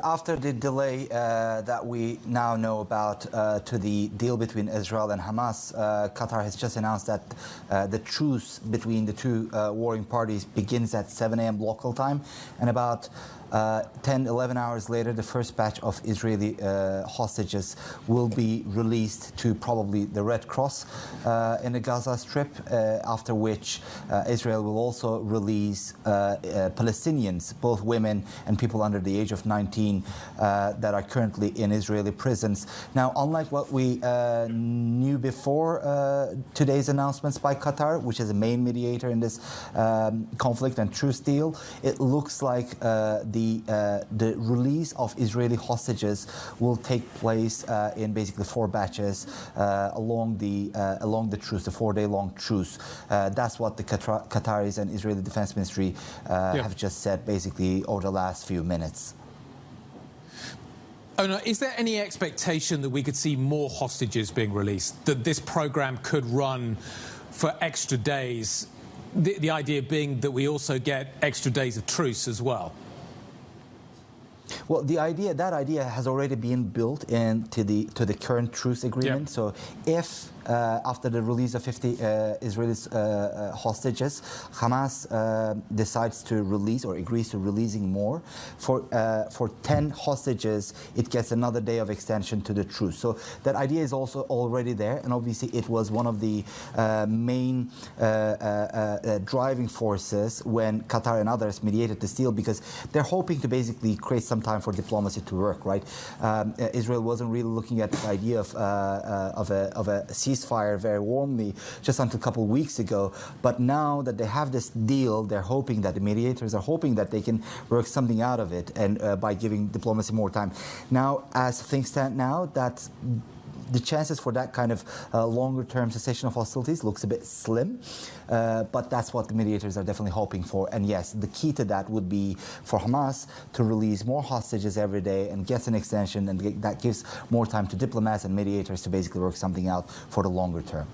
After the delay that we now know about to the deal between Israel and Hamas, Qatar has just announced that the truce between the two warring parties begins at 7 a.m. local time, and about 10-11 hours later, the first batch of Israeli hostages will be released to probably the Red Cross in the Gaza Strip, after which Israel will also release Palestinians, both women and people under the age of 19, that are currently in Israeli prisons. Now, unlike what we knew before today's announcements by Qatar, which is a main mediator in this conflict and truce deal, it looks like the release of Israeli hostages will take place in basically 4 batches along the truce, the 4-day-long truce. That's what the Qataris and Israeli Defense Ministry have just said basically over the last few minutes. Onur, is there any expectation that we could see more hostages being released, that this program could run for extra days, the idea being that we also get extra days of truce as well? Well, that idea has already been built into the current truce agreement. Yep. So if after the release of 50 Israeli hostages, Hamas decides to release or agrees to releasing more, for 10 hostages, it gets another day of extension to the truce. So that idea is also already there, and obviously it was one of the main driving forces when Qatar and others mediated this deal, because they're hoping to basically create some time for diplomacy to work, right? Israel wasn't really looking at the idea of a ceasefire very warmly just until a couple of weeks ago, but now that they have this deal, they're hoping that the mediators are hoping that they can work something out of it, and by giving diplomacy more time. Now, as things stand now, that the chances for that kind of longer-term cessation of hostilities looks a bit slim, but that's what the mediators are definitely hoping for. And yes, the key to that would be for Hamas to release more hostages every day and get an extension, and that gives more time to diplomats and mediators to basically work something out for the longer term.